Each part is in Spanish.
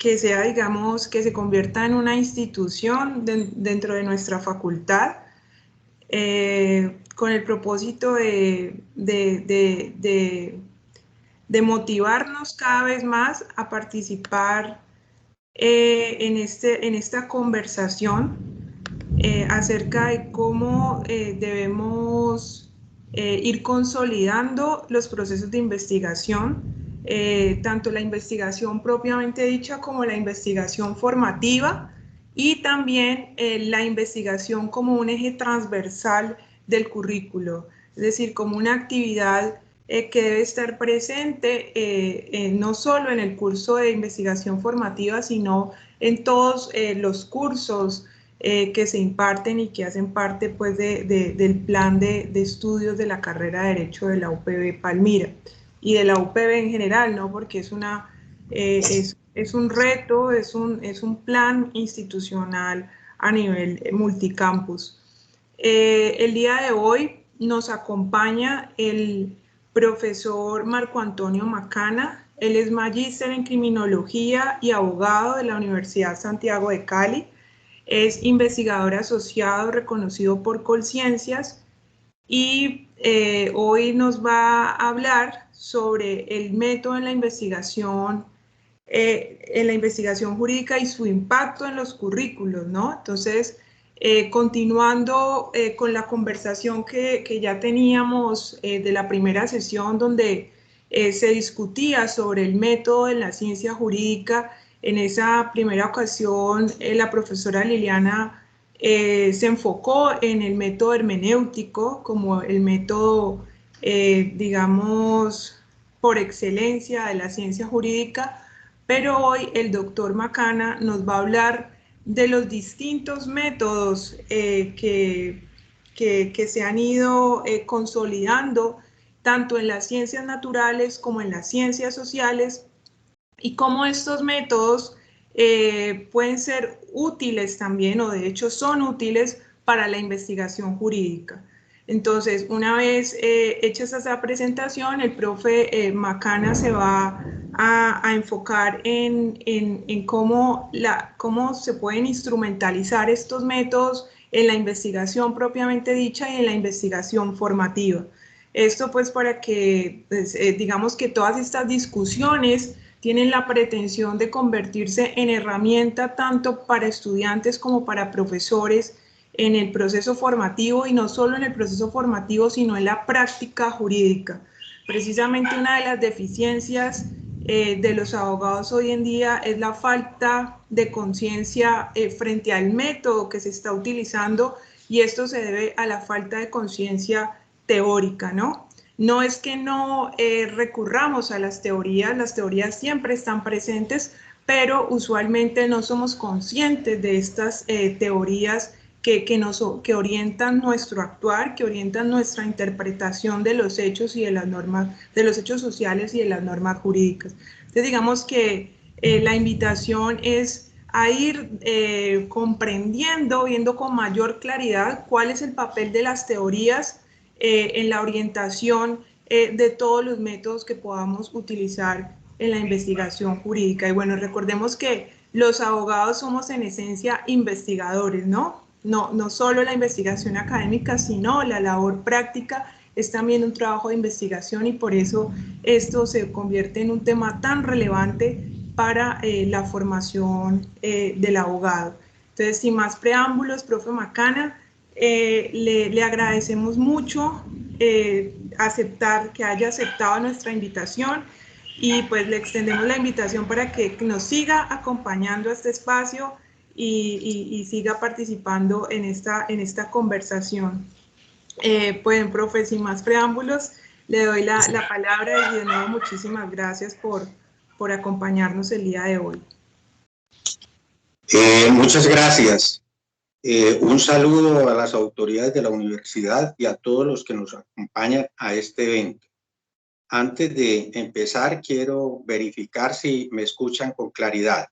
que sea, digamos, que se convierta en una institución dentro de nuestra facultad, con el propósito de motivarnos cada vez más a participar en esta conversación acerca de cómo debemos ir consolidando los procesos de investigación, tanto la investigación propiamente dicha como la investigación formativa, y también la investigación como un eje transversal del currículo, es decir, como una actividad que debe estar presente no solo en el curso de investigación formativa, sino en todos los cursos que se imparten y que hacen parte pues, del plan de estudios de la carrera de Derecho de la UPB Palmira y de la UPB en general, ¿no? Porque es un reto, es un plan institucional a nivel multicampus. El día de hoy nos acompaña el profesor Marco Antonio Macana. Él es magíster en criminología y abogado de la Universidad Santiago de Cali. Es investigador asociado reconocido por Colciencias y hoy nos va a hablar sobre el método en la investigación jurídica y su impacto en los currículos, ¿no? Entonces, continuando con la conversación que ya teníamos de la primera sesión donde se discutía sobre el método en la ciencia jurídica, en esa primera ocasión la profesora Liliana se enfocó en el método hermenéutico como el método, digamos, por excelencia de la ciencia jurídica, pero hoy el doctor Macana nos va a hablar de los distintos métodos que se han ido consolidando tanto en las ciencias naturales como en las ciencias sociales y cómo estos métodos pueden ser útiles también, o de hecho son útiles para la investigación jurídica. Entonces, una vez hecha esa presentación, el profe Macana se va a enfocar en cómo se pueden instrumentalizar estos métodos en la investigación propiamente dicha y en la investigación formativa. Esto pues para que, pues, digamos que todas estas discusiones tienen la pretensión de convertirse en herramienta tanto para estudiantes como para profesores en el proceso formativo, y no solo en el proceso formativo, sino en la práctica jurídica. Precisamente una de las deficiencias de los abogados hoy en día es la falta de conciencia frente al método que se está utilizando, y esto se debe a la falta de conciencia teórica, ¿no? No es que no recurramos a las teorías siempre están presentes, pero usualmente no somos conscientes de estas teorías que orientan nuestro actuar, que orientan nuestra interpretación de los hechos y de las normas, de los hechos sociales y de las normas jurídicas. Entonces, digamos que la invitación es a ir comprendiendo, viendo con mayor claridad cuál es el papel de las teorías en la orientación de todos los métodos que podamos utilizar en la investigación jurídica. Y bueno, recordemos que los abogados somos en esencia investigadores, ¿no? No solo la investigación académica, sino la labor práctica es también un trabajo de investigación, y por eso esto se convierte en un tema tan relevante para la formación del abogado. Entonces, sin más preámbulos, profe Macana, le agradecemos mucho que haya aceptado nuestra invitación, y pues le extendemos la invitación para que nos siga acompañando a este espacio y siga participando en esta conversación. Pues, profe, sin más preámbulos, le doy la palabra, y de nuevo muchísimas gracias por acompañarnos el día de hoy. Muchas gracias. Un saludo a las autoridades de la universidad y a todos los que nos acompañan a este evento. Antes de empezar, quiero verificar si me escuchan con claridad.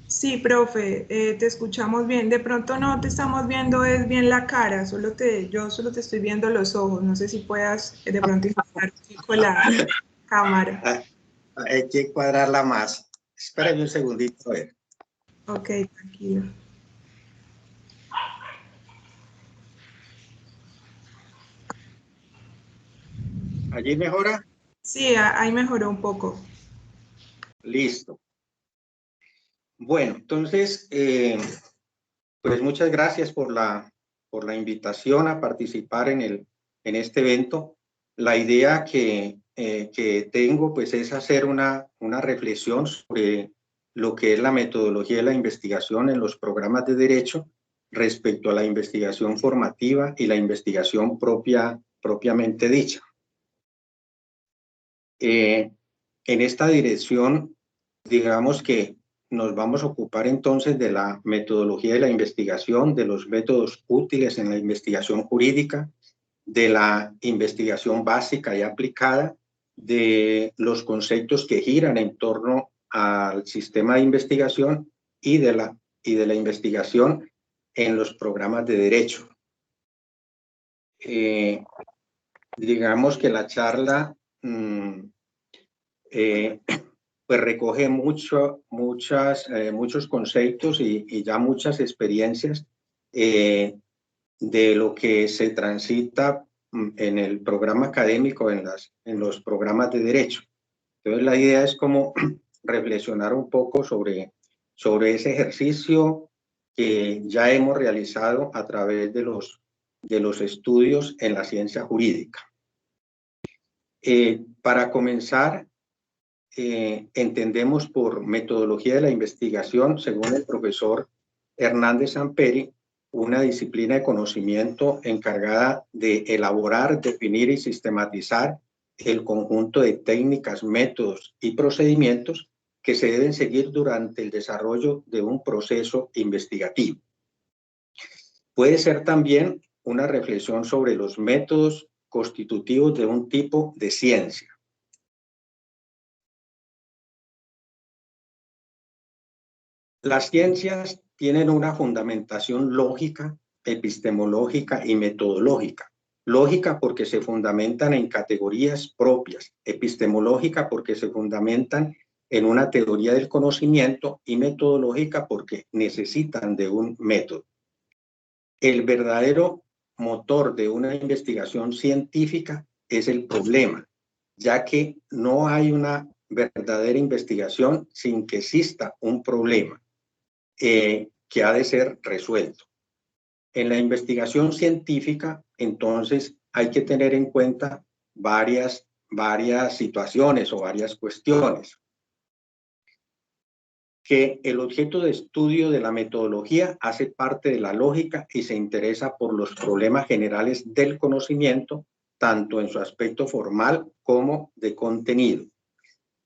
Sí, profe, te escuchamos bien. De pronto no te estamos viendo es bien la cara, yo solo te estoy viendo los ojos. No sé si puedas de pronto intentar con la cámara. Hay que cuadrarla más. Espérame un segundito, a ver. Ok, tranquilo. ¿Allí mejora? Sí, ahí mejoró un poco. Listo. Bueno, entonces, pues muchas gracias por la invitación a participar en este evento. La idea que tengo pues es hacer una reflexión sobre lo que es la metodología de la investigación en los programas de derecho respecto a la investigación formativa y la investigación propiamente dicha. En esta dirección, digamos que nos vamos a ocupar entonces de la metodología de la investigación, de los métodos útiles en la investigación jurídica, de la investigación básica y aplicada, de los conceptos que giran en torno al sistema de investigación y de la investigación en los programas de derecho. Digamos que la charla pues recoge muchos conceptos y ya muchas experiencias de lo que se transita en el programa académico, en los programas de derecho. Entonces la idea es como reflexionar un poco sobre ese ejercicio que ya hemos realizado a través de los estudios en la ciencia jurídica. Para comenzar, entendemos por metodología de la investigación, según el profesor Hernández Samperi, una disciplina de conocimiento encargada de elaborar, definir y sistematizar el conjunto de técnicas, métodos y procedimientos que se deben seguir durante el desarrollo de un proceso investigativo. Puede ser también una reflexión sobre los métodos constitutivos de un tipo de ciencia. Las ciencias tienen una fundamentación lógica, epistemológica y metodológica. Lógica porque se fundamentan en categorías propias, epistemológica porque se fundamentan en una teoría del conocimiento y metodológica porque necesitan de un método. El verdadero motor de una investigación científica es el problema, ya que no hay una verdadera investigación sin que exista un problema que ha de ser resuelto. En la investigación científica, entonces, hay que tener en cuenta varias situaciones o varias cuestiones. Que el objeto de estudio de la metodología hace parte de la lógica y se interesa por los problemas generales del conocimiento, tanto en su aspecto formal como de contenido.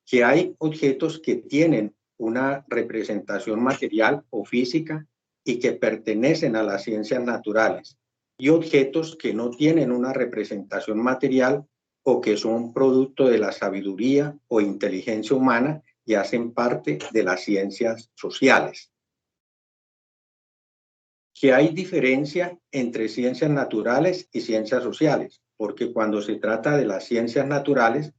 Que hay objetos que tienen una representación material o física y que pertenecen a las ciencias naturales, y objetos que no tienen una representación material o que son producto de la sabiduría o inteligencia humana y hacen parte de las ciencias sociales. Que hay diferencia entre ciencias naturales y ciencias sociales, porque cuando se trata de las ciencias naturales,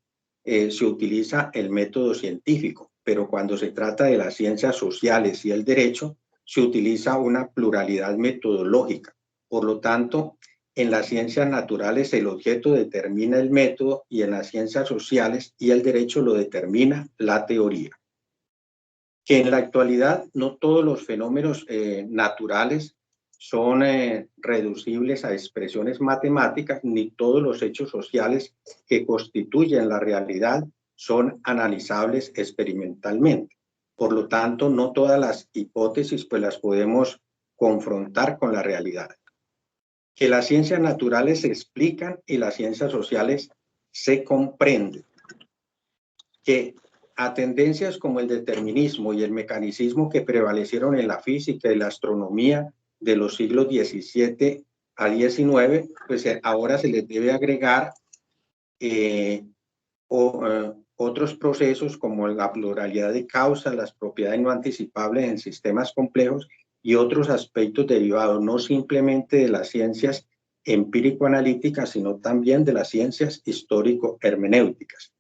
se utiliza el método científico, pero cuando se trata de las ciencias sociales y el derecho, se utiliza una pluralidad metodológica. Por lo tanto, en las ciencias naturales el objeto determina el método y en las ciencias sociales y el derecho lo determina la teoría. Que en la actualidad no todos los fenómenos naturales son reducibles a expresiones matemáticas, ni todos los hechos sociales que constituyen la realidad son analizables experimentalmente. Por lo tanto, no todas las hipótesis pues las podemos confrontar con la realidad. Que las ciencias naturales se explican y las ciencias sociales se comprenden. Que a tendencias como el determinismo y el mecanicismo que prevalecieron en la física y la astronomía de los siglos XVII a XIX, pues ahora se les debe agregar otros procesos como la pluralidad de causas, las propiedades no anticipables en sistemas complejos y otros aspectos derivados no simplemente de las ciencias empírico-analíticas, sino también de las ciencias histórico-hermenéuticas.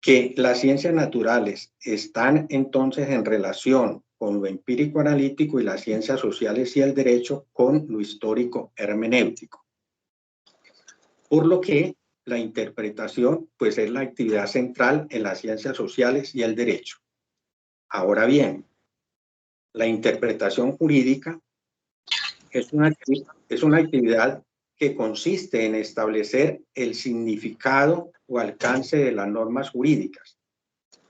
que las ciencias naturales están entonces en relación con lo empírico analítico y las ciencias sociales y el derecho con lo histórico hermenéutico. Por lo que la interpretación pues es la actividad central en las ciencias sociales y el derecho. Ahora bien, la interpretación jurídica es una actividad que consiste en establecer el significado o alcance de las normas jurídicas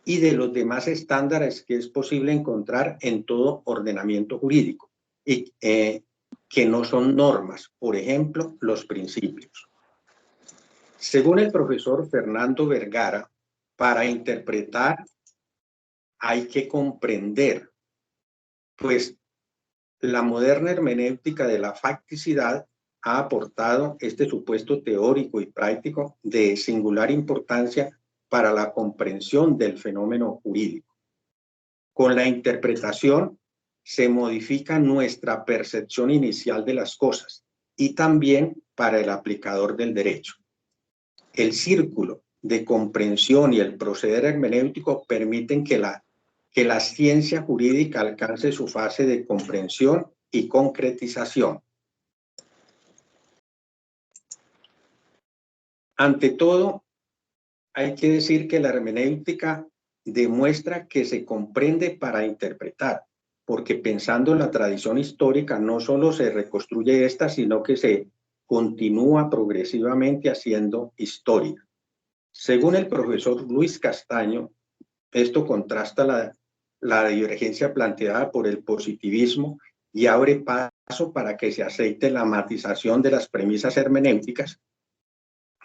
y de los demás estándares que es posible encontrar en todo ordenamiento jurídico, y que no son normas, por ejemplo, los principios. Según el profesor Fernando Vergara, para interpretar hay que comprender, pues la moderna hermenéutica de la facticidad ha aportado este supuesto teórico y práctico de singular importancia para la comprensión del fenómeno jurídico. Con la interpretación se modifica nuestra percepción inicial de las cosas y también para el aplicador del derecho. El círculo de comprensión y el proceder hermenéutico permiten que la ciencia jurídica alcance su fase de comprensión y concretización. Ante todo, hay que decir que la hermenéutica demuestra que se comprende para interpretar, porque pensando en la tradición histórica no solo se reconstruye esta, sino que se continúa progresivamente haciendo historia. Según el profesor Luis Castaño, esto contrasta la divergencia planteada por el positivismo y abre paso para que se acepte la matización de las premisas hermenéuticas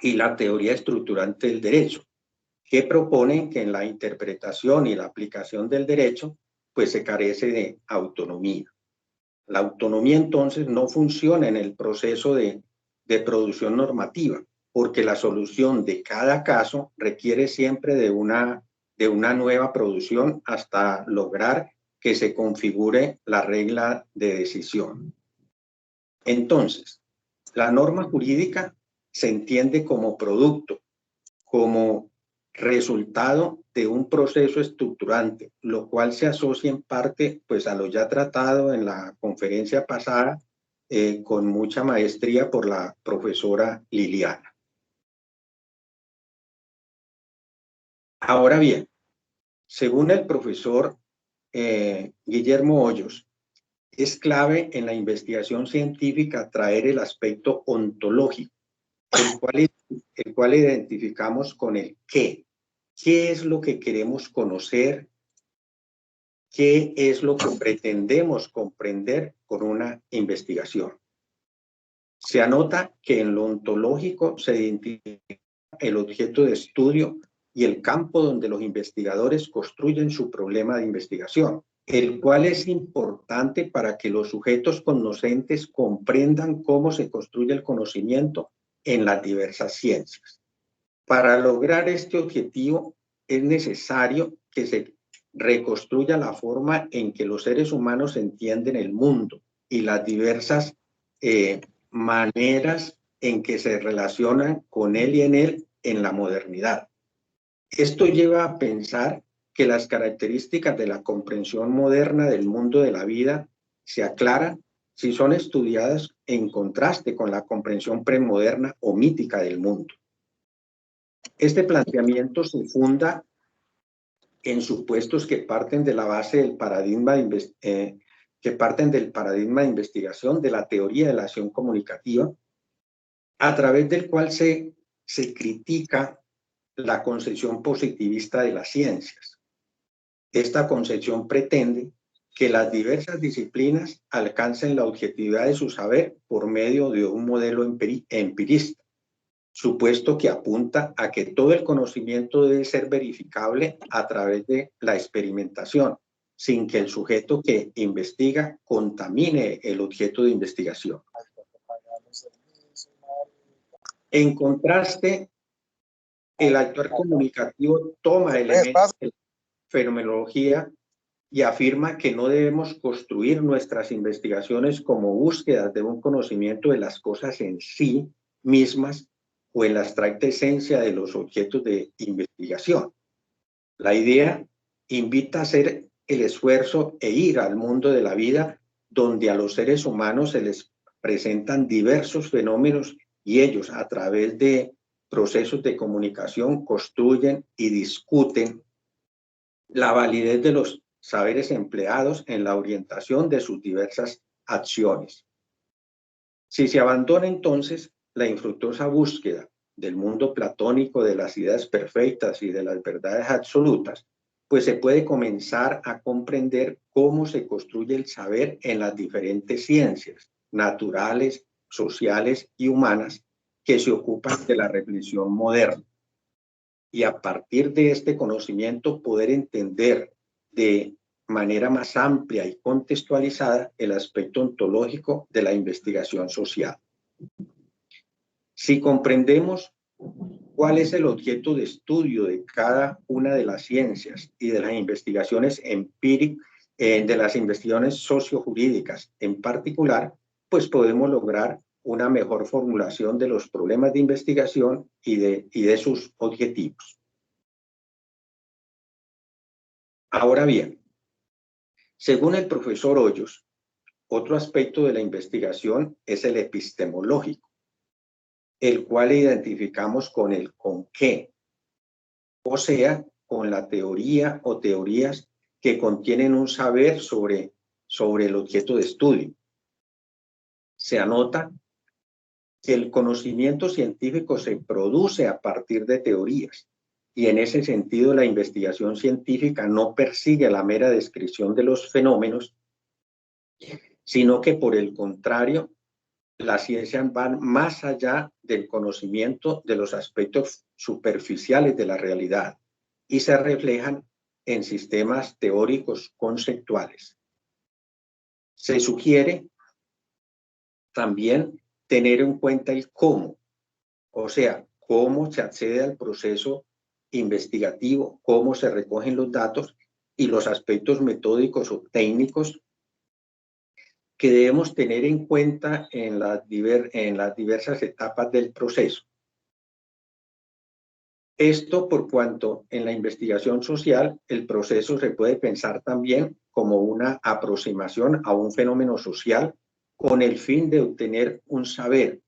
y la teoría estructurante del derecho, que proponen que en la interpretación y la aplicación del derecho, pues se carece de autonomía. La autonomía entonces no funciona en el proceso de producción normativa, porque la solución de cada caso requiere siempre de una nueva producción hasta lograr que se configure la regla de decisión. Entonces, la norma jurídica se entiende como producto, como resultado de un proceso estructurante, lo cual se asocia en parte pues, a lo ya tratado en la conferencia pasada con mucha maestría por la profesora Liliana. Ahora bien, según el profesor Guillermo Hoyos, es clave en la investigación científica traer el aspecto ontológico, el cual identificamos con el qué. ¿Qué es lo que queremos conocer? ¿Qué es lo que pretendemos comprender con una investigación? Se anota que en lo ontológico se identifica el objeto de estudio y el campo donde los investigadores construyen su problema de investigación, el cual es importante para que los sujetos conocentes comprendan cómo se construye el conocimiento en las diversas ciencias. Para lograr este objetivo es necesario que se reconstruya la forma en que los seres humanos entienden el mundo y las diversas maneras en que se relacionan con él y en él en la modernidad. Esto lleva a pensar que las características de la comprensión moderna del mundo de la vida se aclaran si son estudiadas en contraste con la comprensión premoderna o mítica del mundo. Este planteamiento se funda en supuestos que parten de la base del paradigma de investigación de la teoría de la acción comunicativa, a través del cual se critica la concepción positivista de las ciencias. Esta concepción pretende que las diversas disciplinas alcancen la objetividad de su saber por medio de un modelo empirista, supuesto que apunta a que todo el conocimiento debe ser verificable a través de la experimentación, sin que el sujeto que investiga contamine el objeto de investigación. En contraste, el actor comunicativo toma elementos de la fenomenología y afirma que no debemos construir nuestras investigaciones como búsquedas de un conocimiento de las cosas en sí mismas o en la abstracta esencia de los objetos de investigación, La idea invita a hacer el esfuerzo e ir al mundo de la vida donde a los seres humanos se les presentan diversos fenómenos y ellos a través de procesos de comunicación construyen y discuten la validez de los saberes empleados en la orientación de sus diversas acciones. Si se abandona entonces la infructuosa búsqueda del mundo platónico de las ideas perfectas y de las verdades absolutas, pues se puede comenzar a comprender cómo se construye el saber en las diferentes ciencias naturales, sociales y humanas que se ocupan de la reflexión moderna. Y a partir de este conocimiento poder entender de manera más amplia y contextualizada el aspecto ontológico de la investigación social. Si comprendemos cuál es el objeto de estudio de cada una de las ciencias y de las investigaciones empíricas, de las investigaciones sociojurídicas en particular, pues podemos lograr una mejor formulación de los problemas de investigación y de sus objetivos. Ahora bien, según el profesor Hoyos, otro aspecto de la investigación es el epistemológico, el cual identificamos con el con qué, o sea, con la teoría o teorías que contienen un saber sobre el objeto de estudio. Se anota que el conocimiento científico se produce a partir de teorías, y en ese sentido la investigación científica no persigue la mera descripción de los fenómenos, sino que por el contrario, las ciencias van más allá del conocimiento de los aspectos superficiales de la realidad y se reflejan en sistemas teóricos conceptuales. Se sugiere también tener en cuenta el cómo, o sea, cómo se accede al proceso investigativo, cómo se recogen los datos y los aspectos metódicos o técnicos que debemos tener en cuenta en las diversas etapas del proceso. Esto por cuanto en la investigación social el proceso se puede pensar también como una aproximación a un fenómeno social con el fin de obtener un saber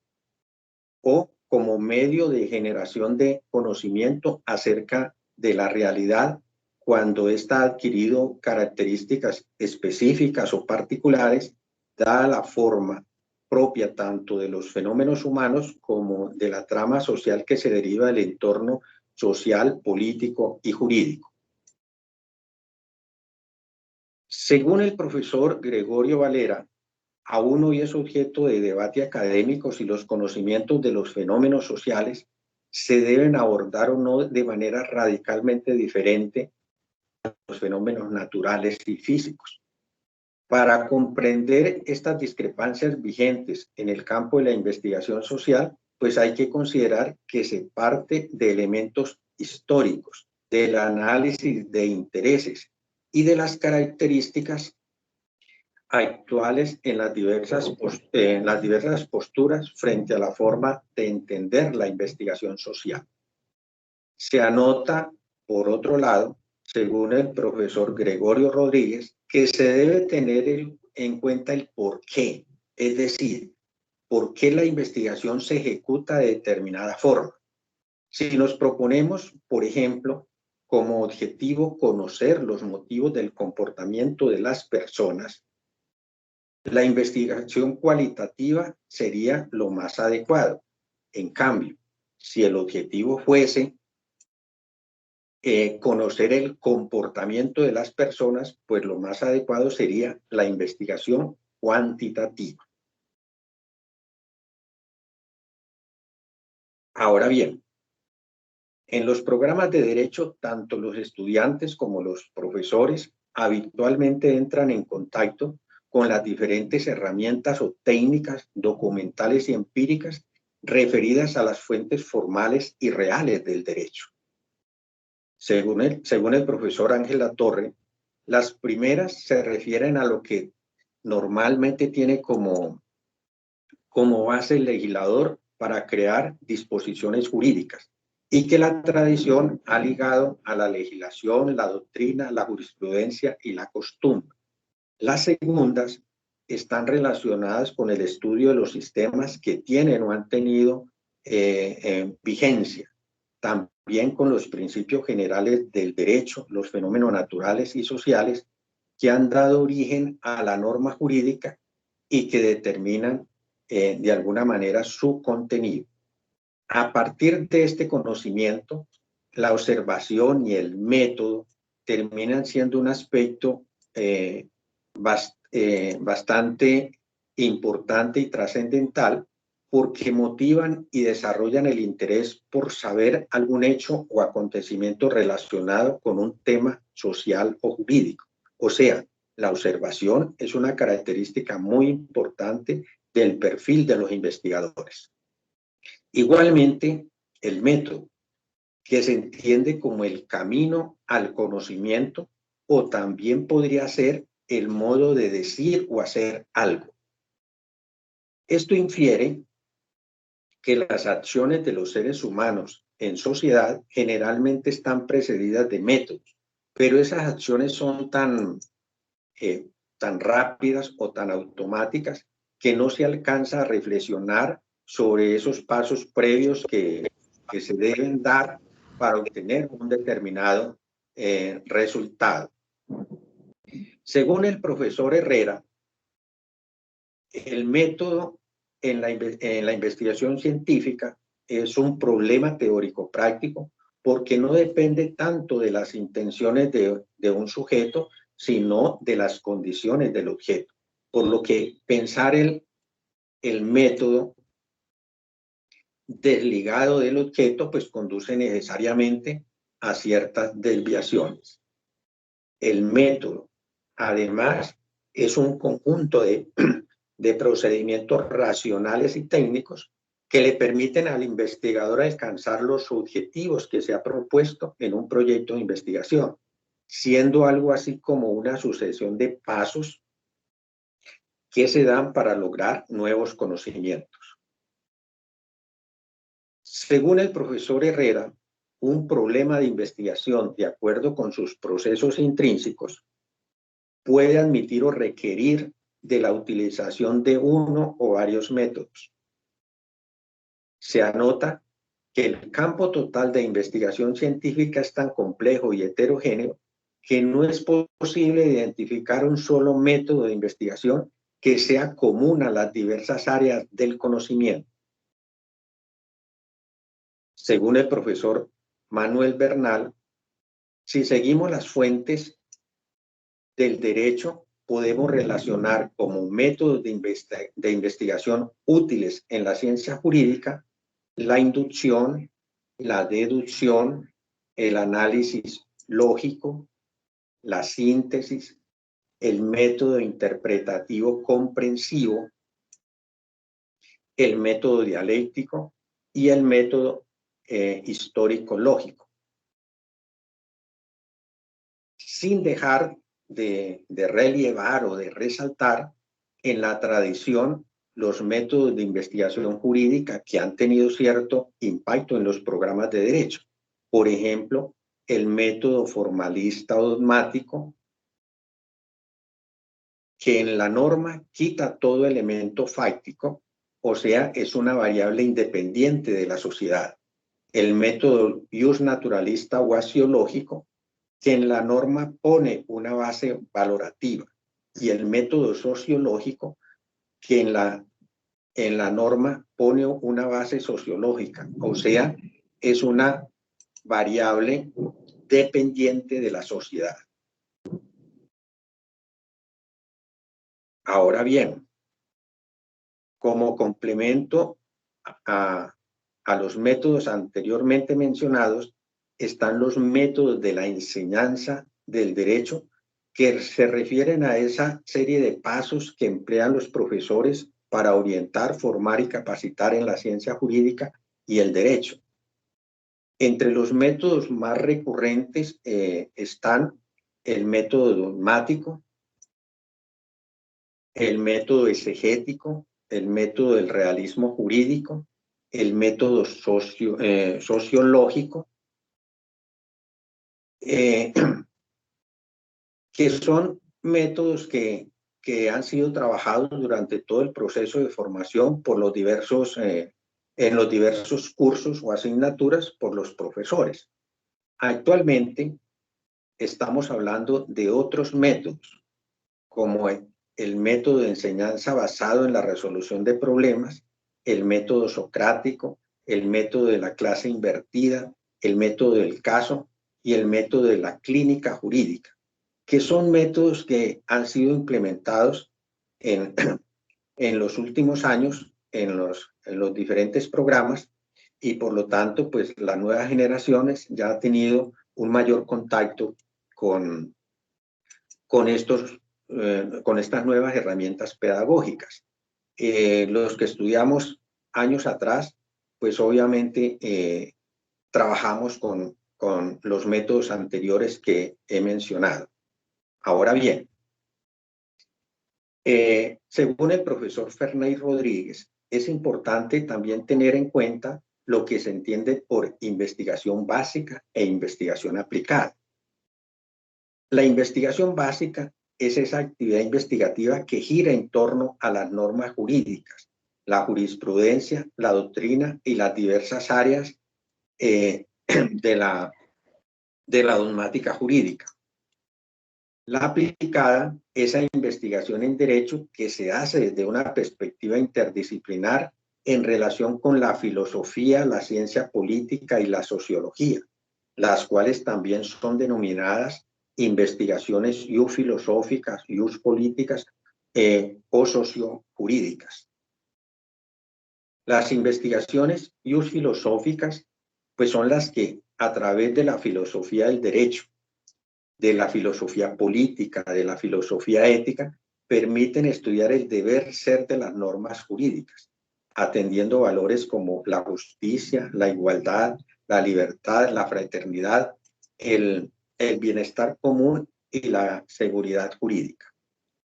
o como medio de generación de conocimiento acerca de la realidad cuando ésta ha adquirido características específicas o particulares, dada la forma propia tanto de los fenómenos humanos como de la trama social que se deriva del entorno social, político y jurídico. Según el profesor Gregorio Valera, aún hoy es objeto de debate académico si los conocimientos de los fenómenos sociales se deben abordar o no de manera radicalmente diferente a los fenómenos naturales y físicos. Para comprender estas discrepancias vigentes en el campo de la investigación social, pues hay que considerar que se parte de elementos históricos, del análisis de intereses y de las características actuales en las diversas posturas frente a la forma de entender la investigación social. Se anota, por otro lado, según el profesor Gregorio Rodríguez, que se debe tener en cuenta el por qué, es decir, por qué la investigación se ejecuta de determinada forma. Si nos proponemos, por ejemplo, como objetivo conocer los motivos del comportamiento de las personas, la investigación cualitativa sería lo más adecuado. En cambio, si el objetivo fuese conocer el comportamiento de las personas, pues lo más adecuado sería la investigación cuantitativa. Ahora bien, en los programas de derecho, tanto los estudiantes como los profesores habitualmente entran en contacto con las diferentes herramientas o técnicas documentales y empíricas referidas a las fuentes formales y reales del derecho. Según el profesor Ángel Latorre, las primeras se refieren a lo que normalmente tiene como base el legislador para crear disposiciones jurídicas y que la tradición ha ligado a la legislación, la doctrina, la jurisprudencia y la costumbre. Las segundas están relacionadas con el estudio de los sistemas que tienen o han tenido vigencia, también con los principios generales del derecho, los fenómenos naturales y sociales que han dado origen a la norma jurídica y que determinan de alguna manera su contenido. A partir de este conocimiento, la observación y el método terminan siendo un aspecto bastante importante y trascendental, porque motivan y desarrollan el interés por saber algún hecho o acontecimiento relacionado con un tema social o jurídico. O sea, la observación es una característica muy importante del perfil de los investigadores. Igualmente, el método, que se entiende como el camino al conocimiento, o también podría ser el modo de decir o hacer algo. Esto infiere que las acciones de los seres humanos en sociedad generalmente están precedidas de métodos, pero esas acciones son tan rápidas o tan automáticas que no se alcanza a reflexionar sobre esos pasos previos que se deben dar para obtener un determinado resultado. Según el profesor Herrera, el método en la investigación científica es un problema teórico práctico porque no depende tanto de las intenciones de un sujeto, sino de las condiciones del objeto. Por lo que pensar el método desligado del objeto, pues conduce necesariamente a ciertas desviaciones. El método, además, es un conjunto de procedimientos racionales y técnicos que le permiten al investigador alcanzar los objetivos que se ha propuesto en un proyecto de investigación, siendo algo así como una sucesión de pasos que se dan para lograr nuevos conocimientos. Según el profesor Herrera, un problema de investigación, de acuerdo con sus procesos intrínsecos, puede admitir o requerir de la utilización de uno o varios métodos. Se anota que el campo total de investigación científica es tan complejo y heterogéneo que no es posible identificar un solo método de investigación que sea común a las diversas áreas del conocimiento. Según el profesor Manuel Bernal, si seguimos las fuentes del derecho, podemos relacionar como métodos de investigación útiles en la ciencia jurídica la inducción, la deducción, el análisis lógico, la síntesis, el método interpretativo comprensivo, el método dialéctico y el método histórico-lógico. Sin dejar de relievar o de resaltar en la tradición los métodos de investigación jurídica que han tenido cierto impacto en los programas de derecho. Por ejemplo, el método formalista o dogmático, que en la norma quita todo elemento fáctico, o sea, es una variable independiente de la sociedad. El método iusnaturalista o axiológico, que en la norma pone una base valorativa, y el método sociológico, que en la norma pone una base sociológica, o sea, es una variable dependiente de la sociedad. Ahora bien, como complemento a los métodos anteriormente mencionados, están los métodos de la enseñanza del derecho, que se refieren a esa serie de pasos que emplean los profesores para orientar, formar y capacitar en la ciencia jurídica y el derecho. Entre los métodos más recurrentes están el método dogmático, el método exegético, el método del realismo jurídico, el método sociológico, que son métodos que han sido trabajados durante todo el proceso de formación por los diversos, en los diversos cursos o asignaturas por los profesores. Actualmente estamos hablando de otros métodos, como el método de enseñanza basado en la resolución de problemas, el método socrático, el método de la clase invertida, el método del caso y el método de la clínica jurídica, que son métodos que han sido implementados en los últimos años en los diferentes programas, y por lo tanto, pues las nuevas generaciones ya han tenido un mayor contacto con estas nuevas herramientas pedagógicas. Los que estudiamos años atrás, pues obviamente trabajamos con los métodos anteriores que he mencionado. Ahora bien, según el profesor Ferney Rodríguez, es importante también tener en cuenta lo que se entiende por investigación básica e investigación aplicada. La investigación básica es esa actividad investigativa que gira en torno a las normas jurídicas, la jurisprudencia, la doctrina y las diversas áreas de la dogmática jurídica. La aplicada es esa investigación en derecho que se hace desde una perspectiva interdisciplinar en relación con la filosofía, la ciencia política y la sociología, las cuales también son denominadas investigaciones filosóficas, políticas o sociojurídicas. Las investigaciones filosóficas pues son las que a través de la filosofía del derecho, de la filosofía política, de la filosofía ética, permiten estudiar el deber ser de las normas jurídicas, atendiendo valores como la justicia, la igualdad, la libertad, la fraternidad, el bienestar común y la seguridad jurídica.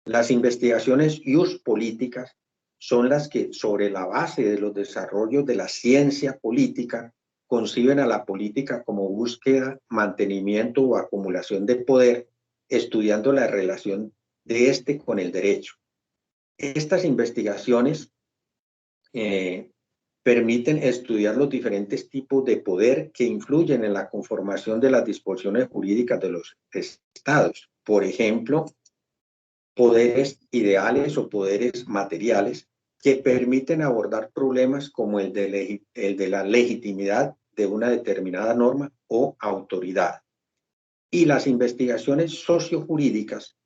Las investigaciones políticas son las que, sobre la base de los desarrollos de la ciencia política, conciben a la política como búsqueda, mantenimiento o acumulación de poder, estudiando la relación de este con el derecho. Estas investigaciones permiten estudiar los diferentes tipos de poder que influyen en la conformación de las disposiciones jurídicas de los estados. Por ejemplo, poderes ideales o poderes materiales que permiten abordar problemas como el de la legitimidad de una determinada norma o autoridad. Y las investigaciones sociojurídicas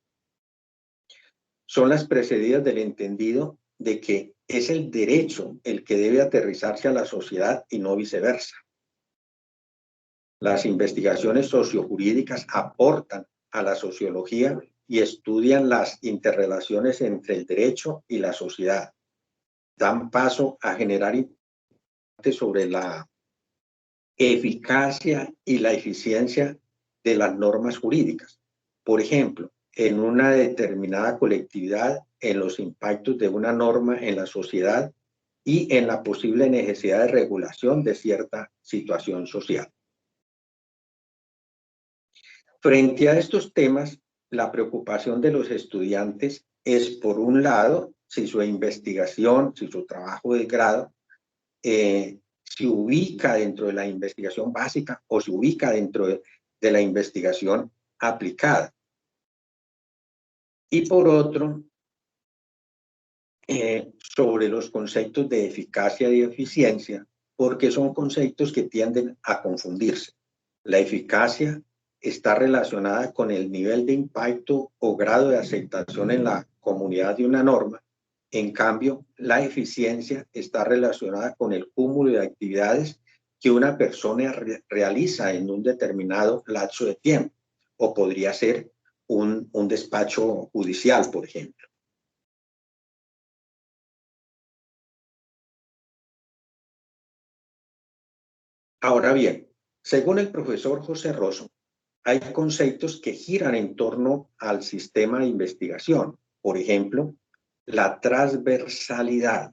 son las precedidas del entendido de que es el derecho el que debe aterrizarse a la sociedad y no viceversa. Las investigaciones sociojurídicas aportan a la sociología y estudian las interrelaciones entre el derecho y la sociedad. Dan paso a generar sobre la eficacia y la eficiencia de las normas jurídicas. Por ejemplo, en una determinada colectividad, en los impactos de una norma en la sociedad y en la posible necesidad de regulación de cierta situación social. Frente a estos temas, la preocupación de los estudiantes es, por un lado, si su investigación, si su trabajo de grado se ubica dentro de la investigación básica o se ubica dentro de la investigación aplicada. Y por otro, sobre los conceptos de eficacia y eficiencia, porque son conceptos que tienden a confundirse. La eficacia está relacionada con el nivel de impacto o grado de aceptación en la comunidad de una norma. En cambio, la eficiencia está relacionada con el cúmulo de actividades que una persona realiza en un determinado lapso de tiempo, o podría ser un despacho judicial, por ejemplo. Ahora bien, según el profesor José Rosso, hay conceptos que giran en torno al sistema de investigación. Por ejemplo, la transversalidad.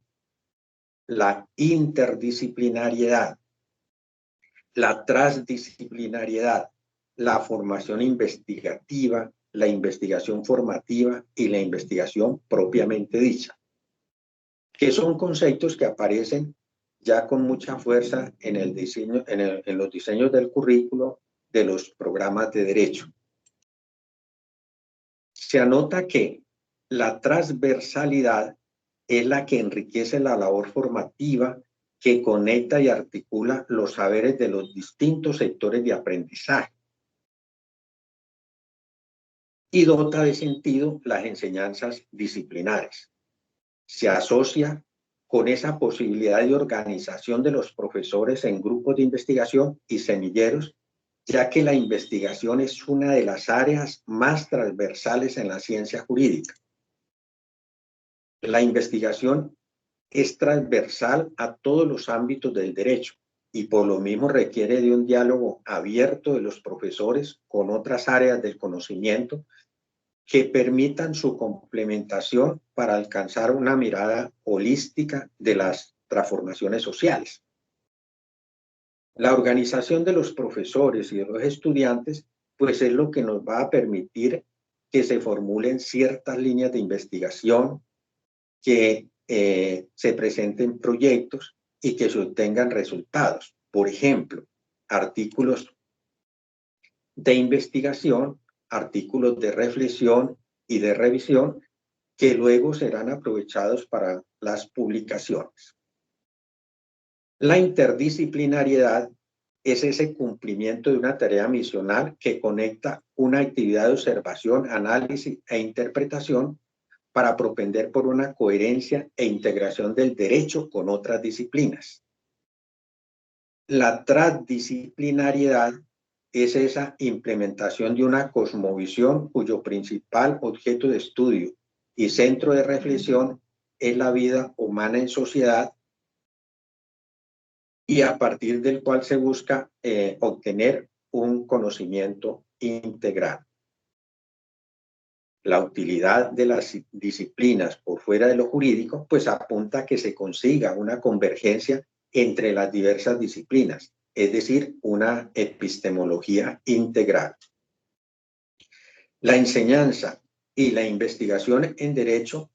la interdisciplinariedad, la transdisciplinariedad, la formación investigativa, la investigación formativa y la investigación propiamente dicha, que son conceptos que aparecen ya con mucha fuerza en el diseño, en los diseños del currículo de los programas de derecho. Se anota que la transversalidad es la que enriquece la labor formativa, que conecta y articula los saberes de los distintos sectores de aprendizaje y dota de sentido las enseñanzas disciplinares. Se asocia con esa posibilidad de organización de los profesores en grupos de investigación y semilleros, ya que la investigación es una de las áreas más transversales en la ciencia jurídica. La investigación es transversal a todos los ámbitos del derecho y por lo mismo requiere de un diálogo abierto de los profesores con otras áreas del conocimiento que permitan su complementación para alcanzar una mirada holística de las transformaciones sociales. La organización de los profesores y de los estudiantes, pues es lo que nos va a permitir que se formulen ciertas líneas de investigación, que se presenten proyectos y que se obtengan resultados. Por ejemplo, artículos de investigación, artículos de reflexión y de revisión que luego serán aprovechados para las publicaciones. La interdisciplinariedad es ese cumplimiento de una tarea misional que conecta una actividad de observación, análisis e interpretación para propender por una coherencia e integración del derecho con otras disciplinas. La transdisciplinariedad es esa implementación de una cosmovisión cuyo principal objeto de estudio y centro de reflexión es la vida humana en sociedad, y a partir del cual se busca obtener un conocimiento integral. La utilidad de las disciplinas por fuera de lo jurídico, pues apunta a que se consiga una convergencia entre las diversas disciplinas, es decir, una epistemología integral. La enseñanza y la investigación en derecho,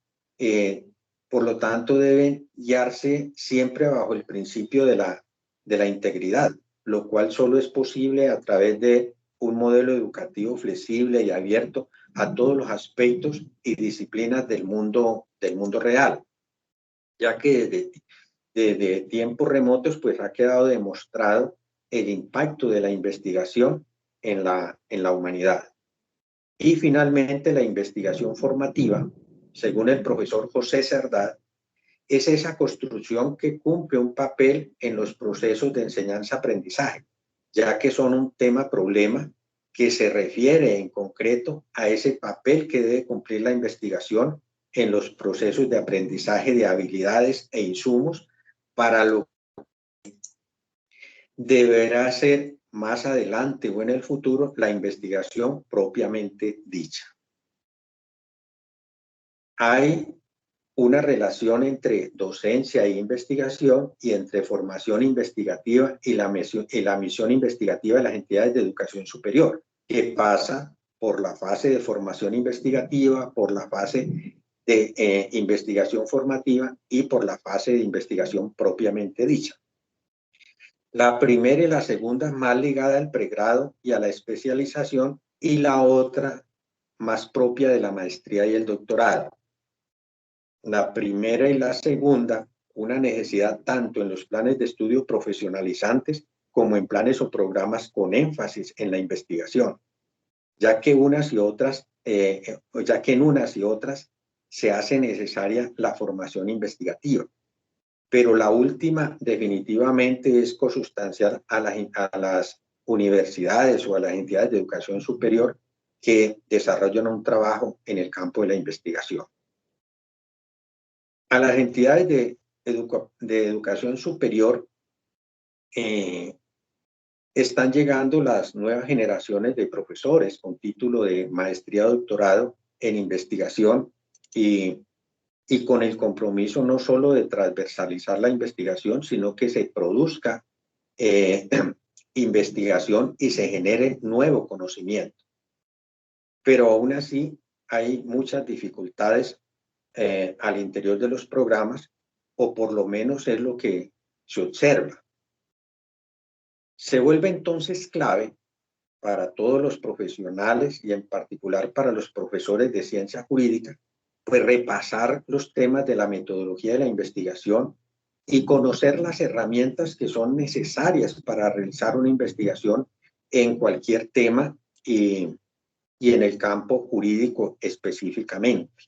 por lo tanto, deben guiarse siempre bajo el principio de la integridad, lo cual solo es posible a través de un modelo educativo flexible y abierto a todos los aspectos y disciplinas del mundo real, ya que desde tiempos remotos pues ha quedado demostrado el impacto de la investigación en la humanidad. Y finalmente la investigación formativa, según el profesor José Cerdá, es esa construcción que cumple un papel en los procesos de enseñanza-aprendizaje, ya que son un tema-problema que se refiere en concreto a ese papel que debe cumplir la investigación en los procesos de aprendizaje de habilidades e insumos para lo que deberá ser más adelante o en el futuro la investigación propiamente dicha. Hay una relación entre docencia e investigación y entre formación investigativa y la misión investigativa de las entidades de educación superior, que pasa por la fase de formación investigativa, por la fase de investigación formativa y por la fase de investigación propiamente dicha. La primera y la segunda más ligada al pregrado y a la especialización, y la otra más propia de la maestría y el doctorado. La primera y la segunda, una necesidad tanto en los planes de estudio profesionalizantes como en planes o programas con énfasis en la investigación, ya que en unas y otras se hace necesaria la formación investigativa. Pero la última definitivamente es consustancial a las universidades o a las entidades de educación superior que desarrollan un trabajo en el campo de la investigación. A las entidades de educación superior están llegando las nuevas generaciones de profesores con título de maestría o doctorado en investigación y y con el compromiso no solo de transversalizar la investigación, sino que se produzca investigación y se genere nuevo conocimiento. Pero aún así hay muchas dificultades al interior de los programas, o por lo menos es lo que se observa. Se vuelve entonces clave para todos los profesionales y en particular para los profesores de ciencia jurídica, pues repasar los temas de la metodología de la investigación y conocer las herramientas que son necesarias para realizar una investigación en cualquier tema y en el campo jurídico específicamente.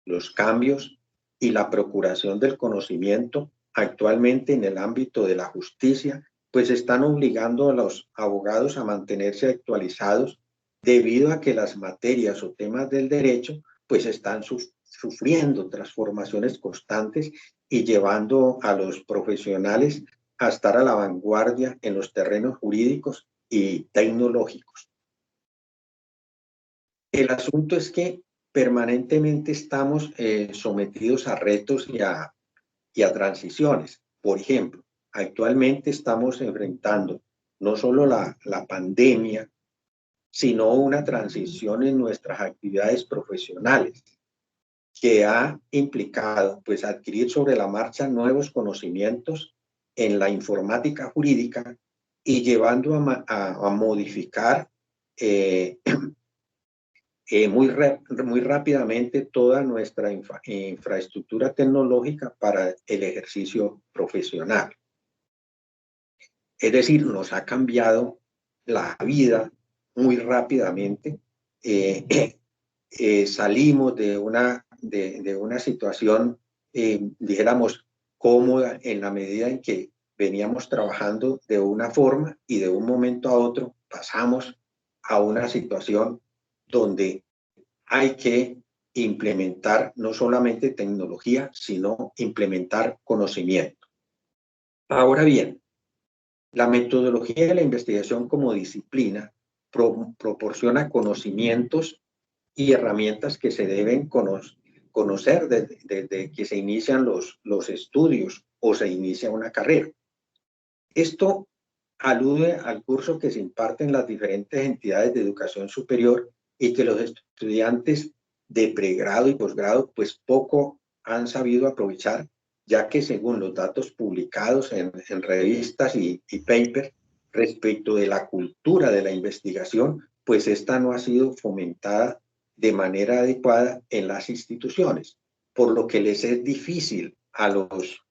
Los cambios y la procuración del conocimiento actualmente en el ámbito de la justicia pues están obligando a los abogados a mantenerse actualizados debido a que las materias o temas del derecho pues están sufriendo transformaciones constantes y llevando a los profesionales a estar a la vanguardia en los terrenos jurídicos y tecnológicos. El asunto es que permanentemente estamos sometidos a retos y a transiciones. Por ejemplo, actualmente estamos enfrentando no solo la pandemia, sino una transición en nuestras actividades profesionales que ha implicado pues adquirir sobre la marcha nuevos conocimientos en la informática jurídica y llevando a modificar muy rápidamente toda nuestra infraestructura tecnológica para el ejercicio profesional. Es decir, nos ha cambiado la vida muy rápidamente. Salimos de una situación, dijéramos, cómoda en la medida en que veníamos trabajando de una forma y de un momento a otro pasamos a una situación donde hay que implementar no solamente tecnología, sino implementar conocimiento. Ahora bien, la metodología de la investigación como disciplina proporciona conocimientos y herramientas que se deben conocer desde que se inician los estudios o se inicia una carrera. Esto alude al curso que se imparte en las diferentes entidades de educación superior y que los estudiantes de pregrado y posgrado pues poco han sabido aprovechar, ya que según los datos publicados en revistas y papers respecto de la cultura de la investigación, pues esta no ha sido fomentada de manera adecuada en las instituciones, por lo que les es difícil a los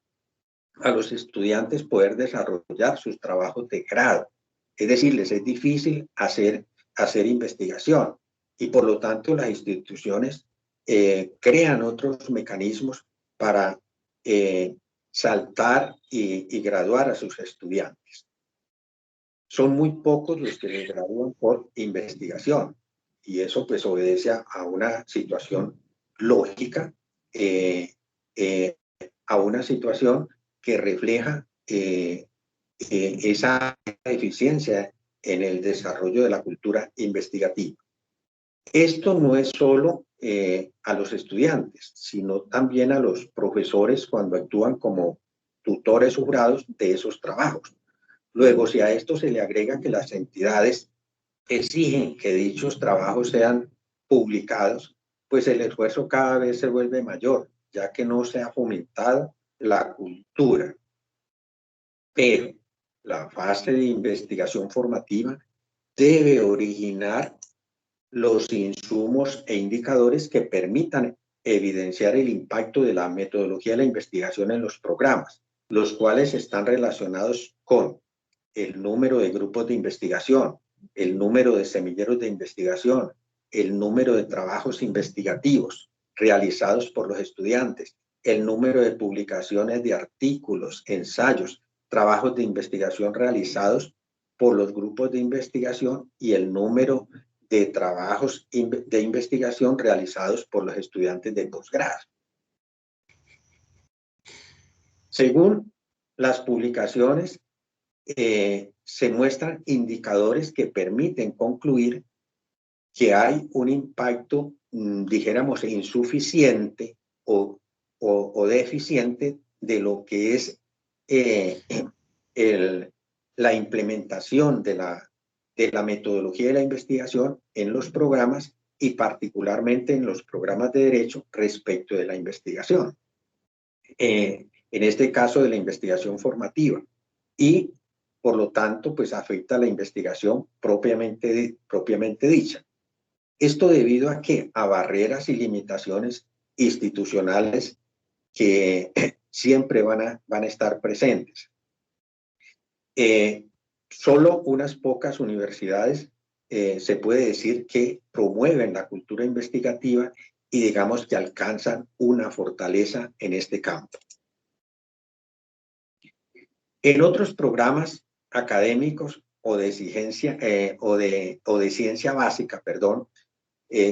estudiantes poder desarrollar sus trabajos de grado. Es decir, les es difícil hacer investigación y por lo tanto las instituciones crean otros mecanismos para saltar y graduar a sus estudiantes. Son muy pocos los que se gradúan por investigación y eso pues obedece a una situación lógica, a una situación que refleja esa deficiencia en el desarrollo de la cultura investigativa. Esto no es solo a los estudiantes, sino también a los profesores cuando actúan como tutores o jurados de esos trabajos. Luego, si a esto se le agrega que las entidades exigen que dichos trabajos sean publicados, pues el esfuerzo cada vez se vuelve mayor, ya que no se ha fomentado la cultura. Pero la fase de investigación formativa debe originar los insumos e indicadores que permitan evidenciar el impacto de la metodología de la investigación en los programas, los cuales están relacionados con el número de grupos de investigación, el número de semilleros de investigación, el número de trabajos investigativos realizados por los estudiantes, el número de publicaciones de artículos, ensayos, trabajos de investigación realizados por los grupos de investigación y el número de trabajos de investigación realizados por los estudiantes de posgrado. Según las publicaciones, se muestran indicadores que permiten concluir que hay un impacto, dijéramos, insuficiente o o deficiente de lo que es la implementación de la metodología de la investigación en los programas y particularmente en los programas de derecho respecto de la investigación. En este caso de la investigación formativa y por lo tanto pues afecta a la investigación propiamente dicha. Esto debido a que a barreras y limitaciones institucionales que siempre van a estar presentes. Solo unas pocas universidades se puede decir que promueven la cultura investigativa y digamos que alcanzan una fortaleza en este campo. En otros programas académicos o de ciencia, ciencia básica, perdón,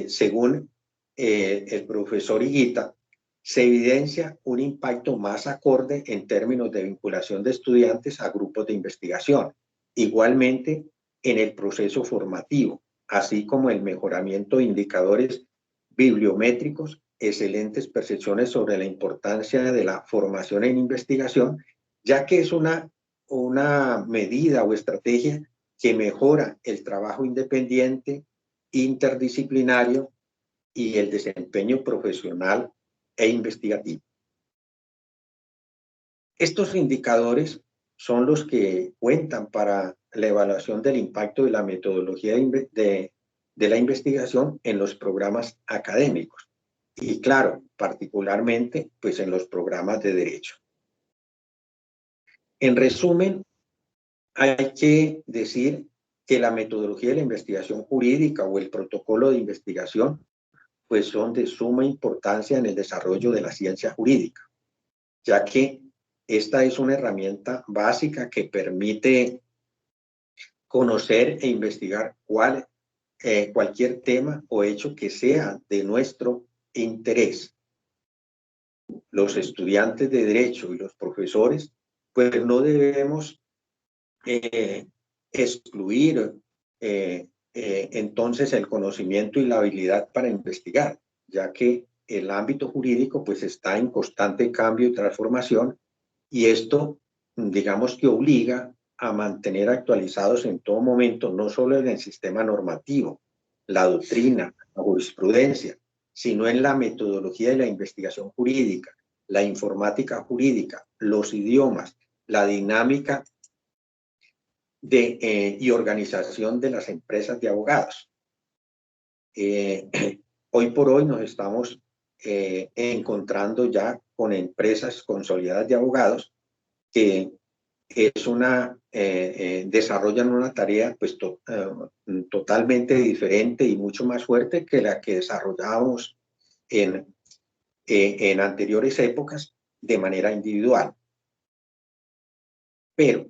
según el profesor Higuita, se evidencia un impacto más acorde en términos de vinculación de estudiantes a grupos de investigación, igualmente en el proceso formativo, así como el mejoramiento de indicadores bibliométricos, excelentes percepciones sobre la importancia de la formación en investigación, ya que es una medida o estrategia que mejora el trabajo independiente, interdisciplinario y el desempeño profesional e investigativo. Estos indicadores son los que cuentan para la evaluación del impacto de la metodología de la investigación en los programas académicos y, claro, particularmente pues en los programas de derecho. En resumen, hay que decir que la metodología de la investigación jurídica o el protocolo de investigación pues son de suma importancia en el desarrollo de la ciencia jurídica, ya que esta es una herramienta básica que permite conocer e investigar cualquier tema o hecho que sea de nuestro interés. Los estudiantes de derecho y los profesores, pues no debemos excluir entonces el conocimiento y la habilidad para investigar, ya que el ámbito jurídico pues está en constante cambio y transformación y esto digamos que obliga a mantener actualizados en todo momento, no solo en el sistema normativo, la doctrina, la jurisprudencia, sino en la metodología de la investigación jurídica, la informática jurídica, los idiomas, la dinámica y organización de las empresas de abogados. Hoy por hoy nos estamos encontrando ya con empresas consolidadas de abogados que desarrollan una tarea pues totalmente diferente y mucho más fuerte que la que desarrollábamos en anteriores épocas de manera individual. Pero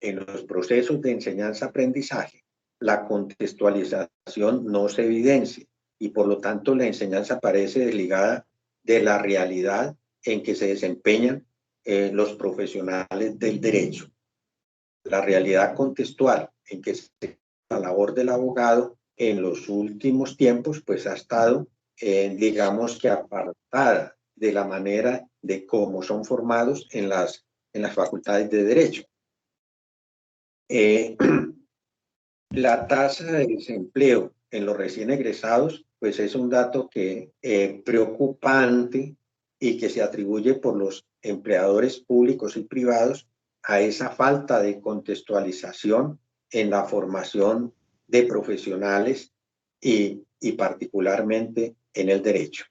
en los procesos de enseñanza-aprendizaje, la contextualización no se evidencia y por lo tanto la enseñanza parece desligada de la realidad en que se desempeñan los profesionales del derecho. La realidad contextual en que la labor del abogado en los últimos tiempos pues ha estado, digamos que apartada de la manera de cómo son formados en las facultades de derecho. La tasa de desempleo en los recién egresados pues es un dato que preocupante y que se atribuye por los empleadores públicos y privados a esa falta de contextualización en la formación de profesionales y particularmente en el derecho.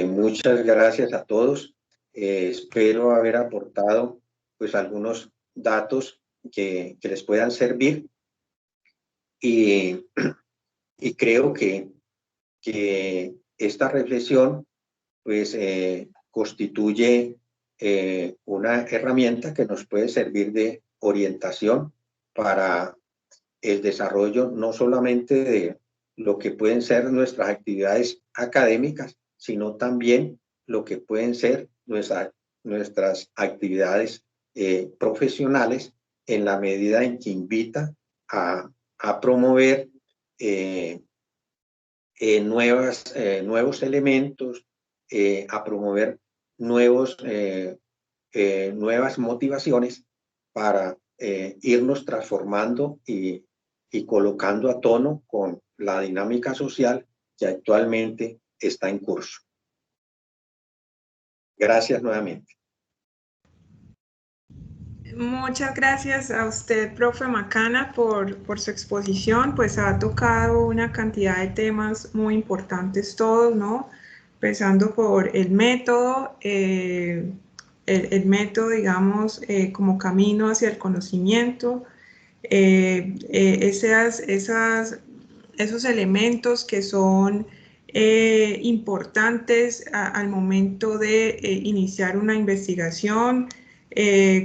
Muchas gracias a todos. Espero haber aportado pues algunos datos que les puedan servir y creo que esta reflexión pues constituye una herramienta que nos puede servir de orientación para el desarrollo no solamente de lo que pueden ser nuestras actividades académicas, sino también lo que pueden ser nuestras actividades profesionales en la medida en que invita a promover nuevos elementos, a promover nuevas motivaciones para irnos transformando y colocando a tono con la dinámica social que actualmente está en curso. Gracias nuevamente. Muchas gracias a usted, profe Macana, por su exposición. Pues ha tocado una cantidad de temas muy importantes todos, ¿no? Empezando por el método, el método, digamos, como camino hacia el conocimiento, esos elementos que son importantes al momento de iniciar una investigación,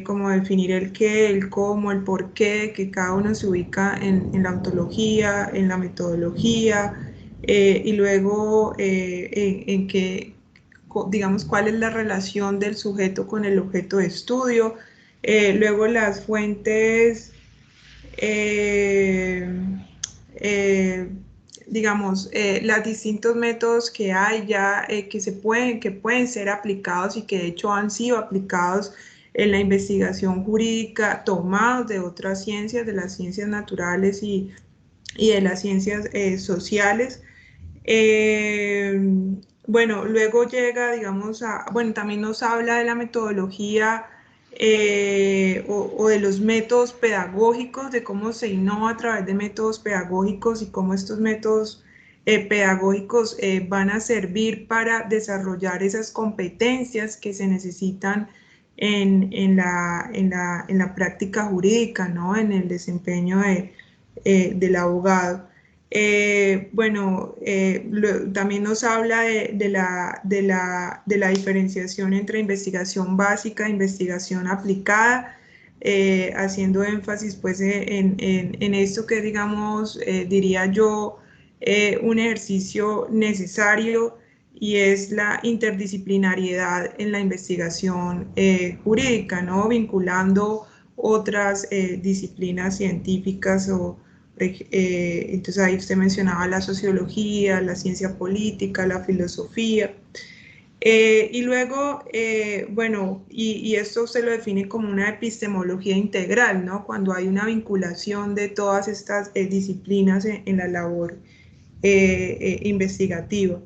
como definir el qué, el cómo, el por qué, que cada uno se ubica en la ontología, en la metodología, y luego en qué, digamos, cuál es la relación del sujeto con el objeto de estudio, luego las fuentes, digamos, los distintos métodos que hay ya que pueden ser aplicados y que de hecho han sido aplicados en la investigación jurídica, tomados de otras ciencias, de las ciencias naturales y de las ciencias sociales. Bueno, luego llega, digamos, bueno, también nos habla de la metodología o de los métodos pedagógicos, de cómo se innova a través de métodos pedagógicos y cómo estos métodos pedagógicos van a servir para desarrollar esas competencias que se necesitan en la práctica jurídica, ¿no? En el desempeño del abogado. Bueno, también nos habla de la diferenciación entre investigación básica e investigación aplicada, haciendo énfasis pues en esto que digamos, diría yo, un ejercicio necesario y es la interdisciplinariedad en la investigación jurídica, ¿no? Vinculando otras disciplinas científicas entonces ahí usted mencionaba la sociología, la ciencia política, la filosofía. Y luego, bueno, y esto se lo define como una epistemología integral, ¿no? Cuando hay una vinculación de todas estas disciplinas en la labor investigativa.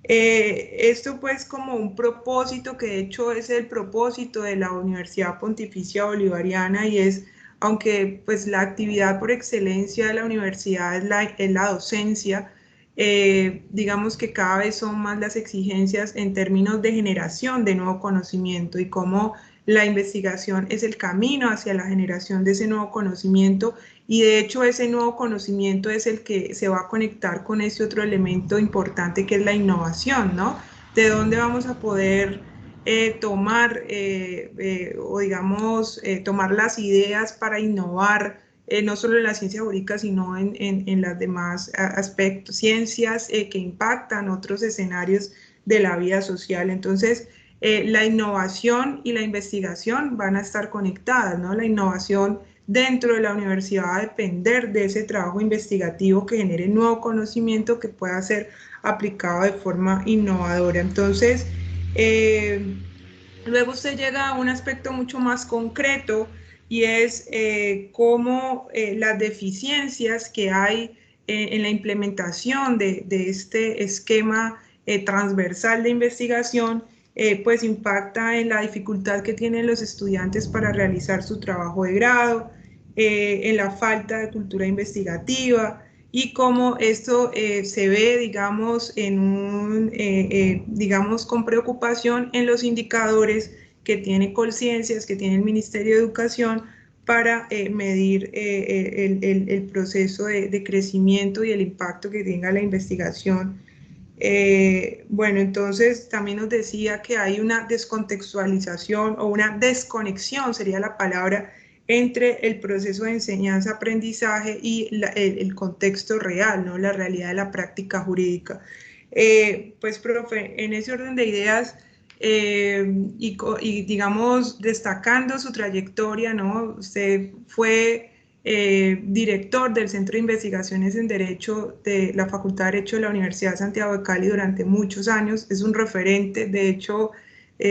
Esto pues como un propósito que de hecho es el propósito de la Universidad Pontificia Bolivariana y es, aunque pues la actividad por excelencia de la universidad es la docencia, digamos que cada vez son más las exigencias en términos de generación de nuevo conocimiento y cómo la investigación es el camino hacia la generación de ese nuevo conocimiento y de hecho ese nuevo conocimiento es el que se va a conectar con ese otro elemento importante que es la innovación, ¿no? De dónde vamos a poder tomar o digamos tomar las ideas para innovar no solo en la ciencia jurídica, sino en las demás aspectos, ciencias que impactan otros escenarios de la vida social. Entonces, la innovación y la investigación van a estar conectadas, ¿no? La innovación dentro de la universidad va a depender de ese trabajo investigativo que genere nuevo conocimiento que pueda ser aplicado de forma innovadora. Entonces, luego usted llega a un aspecto mucho más concreto y es cómo las deficiencias que hay en la implementación de este esquema transversal de investigación pues impacta en la dificultad que tienen los estudiantes para realizar su trabajo de grado, en la falta de cultura investigativa y cómo esto se ve, digamos, digamos, con preocupación en los indicadores que tiene Colciencias, que tiene el Ministerio de Educación para medir el proceso de crecimiento y el impacto que tenga la investigación. Bueno, entonces también nos decía que hay una descontextualización o una desconexión, sería la palabra, entre el proceso de enseñanza-aprendizaje y el contexto real, ¿no? La realidad de la práctica jurídica. Pues, profe, en ese orden de ideas y digamos, destacando su trayectoria, ¿no? Usted fue director del Centro de Investigaciones en Derecho de la Facultad de Derecho de la Universidad de Santiago de Cali durante muchos años, es un referente. De hecho,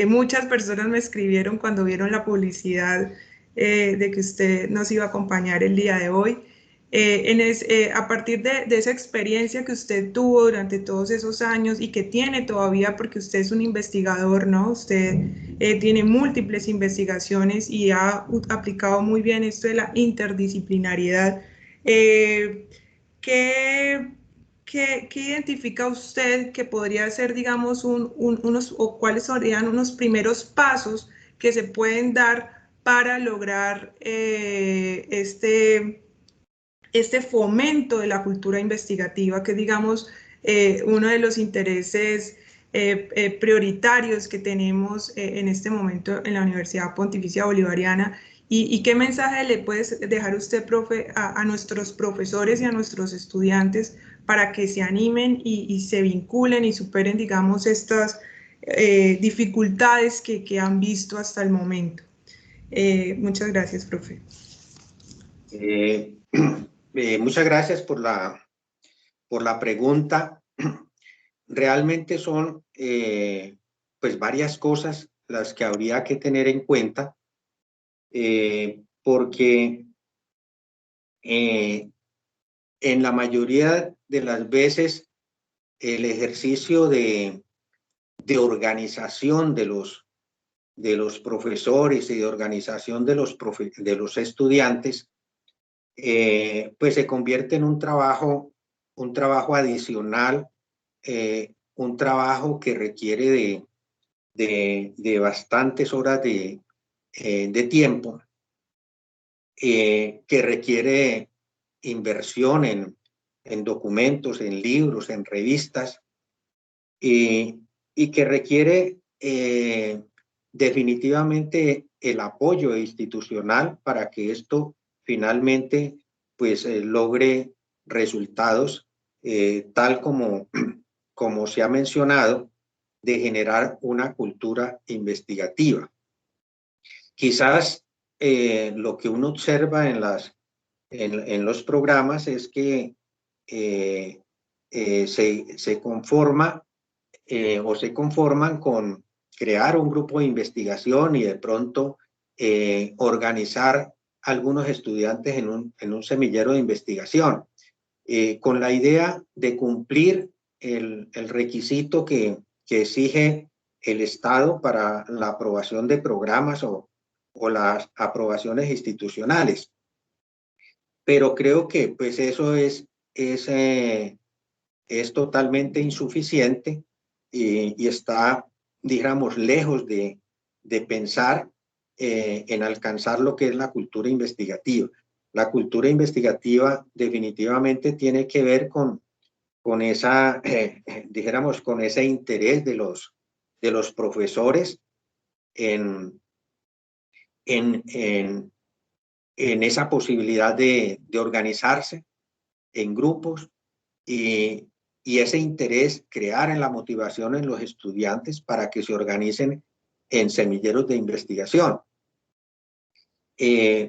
muchas personas me escribieron cuando vieron la publicidad de que usted nos iba a acompañar el día de hoy. A partir de esa experiencia que usted tuvo durante todos esos años y que tiene todavía, porque usted es un investigador, ¿no? Usted tiene múltiples investigaciones y ha aplicado muy bien esto de la interdisciplinariedad. ¿Qué, qué identifica usted que podría ser, digamos, unos, o cuáles serían unos primeros pasos que se pueden dar para lograr este fomento de la cultura investigativa, que digamos uno de los intereses prioritarios que tenemos en este momento en la Universidad Pontificia Bolivariana? ¿Y qué mensaje le puede dejar usted, profe, a nuestros profesores y a nuestros estudiantes para que se animen y se vinculen y superen, digamos, estas dificultades que han visto hasta el momento? Muchas gracias, profe. Muchas gracias por la pregunta. Realmente son pues varias cosas las que habría que tener en cuenta, porque en la mayoría de las veces el ejercicio de organización de los profesores y de organización de los estudiantes pues se convierte en un trabajo adicional, un trabajo que requiere de bastantes horas de tiempo, que requiere inversión en documentos, en libros, en revistas, y que requiere definitivamente el apoyo institucional para que esto finalmente pues logre resultados tal como se ha mencionado, de generar una cultura investigativa. Quizás lo que uno observa en los programas es que se conforman con crear un grupo de investigación y de pronto organizar algunos estudiantes en un semillero de investigación, con la idea de cumplir el requisito que exige el Estado para la aprobación de programas o las aprobaciones institucionales. Pero creo que pues eso es totalmente insuficiente y está, digamos, lejos de pensar en alcanzar lo que es la cultura investigativa. La cultura investigativa definitivamente tiene que ver con esa, dijéramos, con ese interés de los profesores en esa posibilidad de organizarse en grupos y ese interés, crear en la motivación en los estudiantes para que se organicen en semilleros de investigación,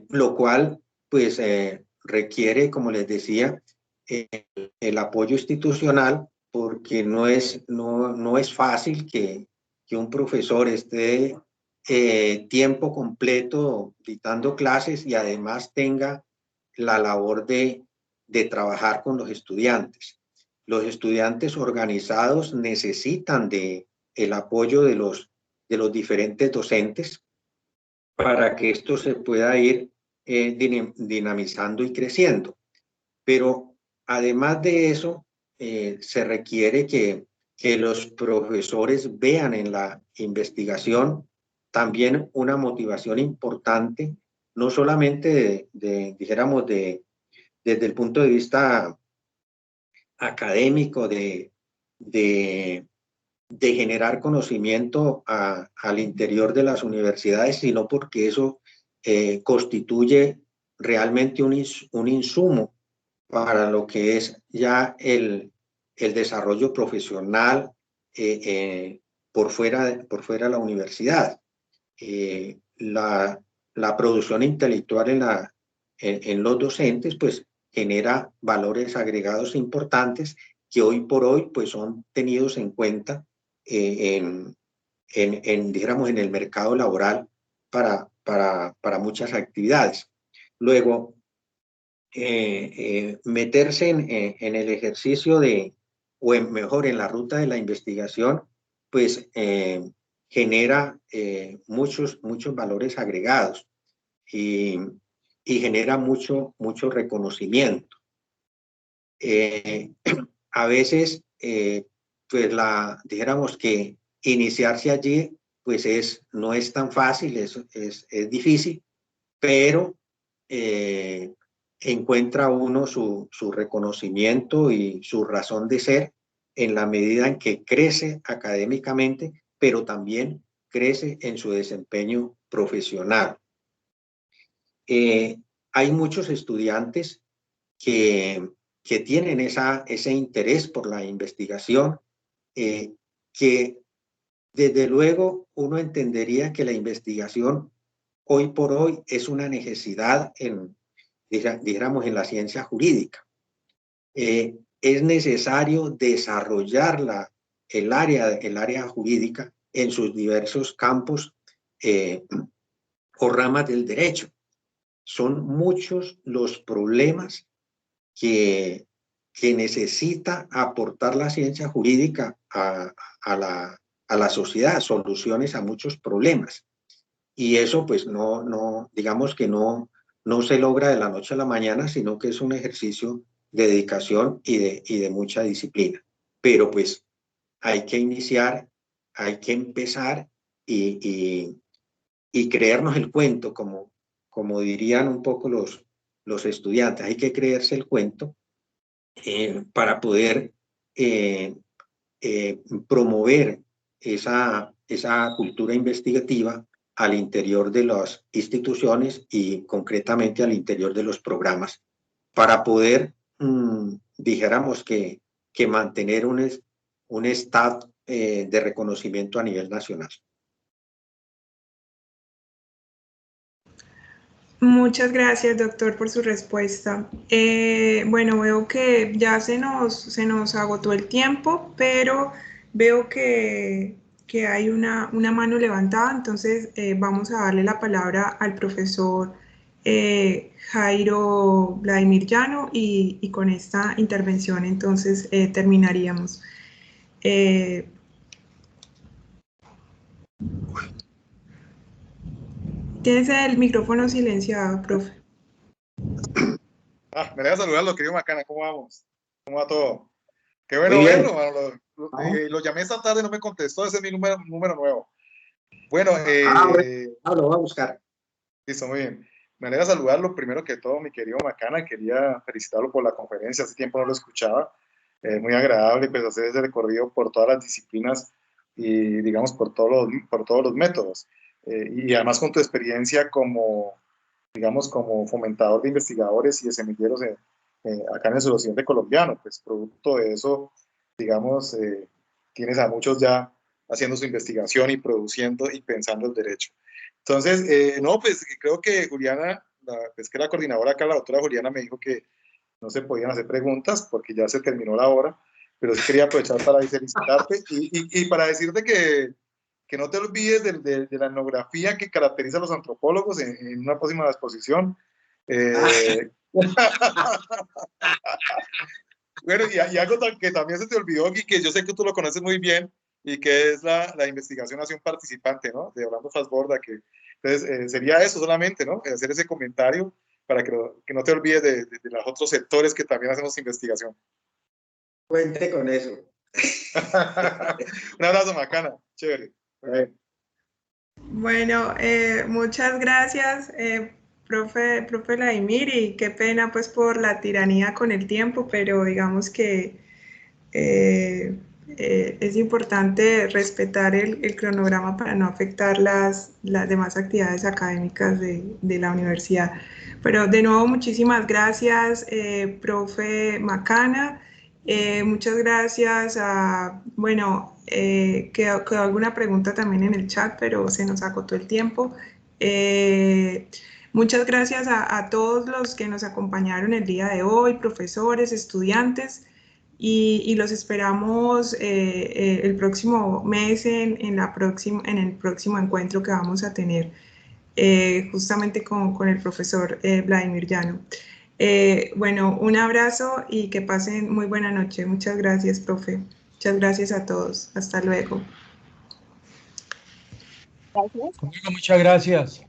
lo cual pues requiere, como les decía, el apoyo institucional, porque no es fácil que un profesor esté tiempo completo dictando clases y además tenga la labor de trabajar con los estudiantes. Los estudiantes organizados necesitan el apoyo de los diferentes docentes para que esto se pueda ir dinamizando y creciendo. Pero además de eso, se requiere que los profesores vean en la investigación también una motivación importante, no solamente dijéramos, desde el punto de vista académico, de generar conocimiento al interior de las universidades, sino porque eso constituye realmente un insumo para lo que es ya el desarrollo profesional por fuera de la universidad. La producción intelectual en los docentes, pues genera valores agregados importantes que hoy por hoy pues son tenidos en cuenta digamos, en el mercado laboral para muchas actividades. Luego, meterse en el ejercicio o mejor, en la ruta de la investigación, pues genera muchos valores agregados y genera mucho reconocimiento. A veces, pues dijéramos que iniciarse allí, pues no es tan fácil, es difícil, pero encuentra uno su reconocimiento y su razón de ser en la medida en que crece académicamente, pero también crece en su desempeño profesional. Hay muchos estudiantes que tienen ese interés por la investigación, que desde luego uno entendería que la investigación hoy por hoy es una necesidad digamos, en la ciencia jurídica. Es necesario desarrollar el área jurídica en sus diversos campos o ramas del derecho. Son muchos los problemas que necesita aportar la ciencia jurídica a la sociedad, soluciones a muchos problemas. Y eso pues digamos que no se logra de la noche a la mañana, sino que es un ejercicio de dedicación y de mucha disciplina. Pero pues hay que iniciar, hay que empezar y creernos el cuento, como dirían un poco los estudiantes. Hay que creerse el cuento para poder promover esa cultura investigativa al interior de las instituciones y concretamente al interior de los programas, para poder, dijéramos que mantener un estado de reconocimiento a nivel nacional. Muchas gracias, doctor, por su respuesta. Bueno, veo que ya se nos agotó el tiempo, pero veo que hay una mano levantada, entonces vamos a darle la palabra al profesor Jairo Vladimir Llano y con esta intervención entonces terminaríamos. Tienes el micrófono silenciado, profe. Me alegra saludarlo, querido Macana, ¿cómo vamos? ¿Cómo va todo? Qué bueno verlo, mano. Lo llamé esta tarde, no me contestó, ese es mi número nuevo. Bueno, lo voy a buscar. Listo, muy bien. Me alegra saludarlo, primero que todo, mi querido Macana, quería felicitarlo por la conferencia, hace tiempo no lo escuchaba, muy agradable, pues hacer ese recorrido por todas las disciplinas y, digamos, por todos los métodos. Y además con tu experiencia como, digamos, como fomentador de investigadores y de semilleros acá en el suroccidente colombiano, pues producto de eso, digamos, tienes a muchos ya haciendo su investigación y produciendo y pensando el derecho. Entonces, no, pues creo que Juliana, pues que la coordinadora acá, la doctora Juliana, me dijo que no se podían hacer preguntas porque ya se terminó la hora, pero sí quería aprovechar para felicitarte y para decirte que no te olvides de la etnografía que caracteriza a los antropólogos en una próxima exposición. Bueno, y algo que también se te olvidó y que yo sé que tú lo conoces muy bien y que es la investigación hacia un participante, ¿no? De Orlando Fassborda, que entonces sería eso solamente, ¿no? Hacer ese comentario para que no te olvides de los otros sectores que también hacemos investigación. Cuente con eso. Un abrazo, Macana. Chévere. Bueno, muchas gracias, profe Vladimir, y qué pena pues por la tiranía con el tiempo, pero digamos que es importante respetar el cronograma para no afectar las demás actividades académicas de la universidad. Pero de nuevo, muchísimas gracias, profe Macana. Muchas gracias a, bueno, quedó alguna pregunta también en el chat, pero se nos agotó el tiempo. Muchas gracias a todos los que nos acompañaron el día de hoy, profesores, estudiantes, y los esperamos el próximo mes en el próximo encuentro que vamos a tener justamente con el profesor Vladimir Llano. Bueno, un abrazo y que pasen muy buena noche. Muchas gracias, profe. Muchas gracias a todos. Hasta luego. Gracias. Muchas gracias.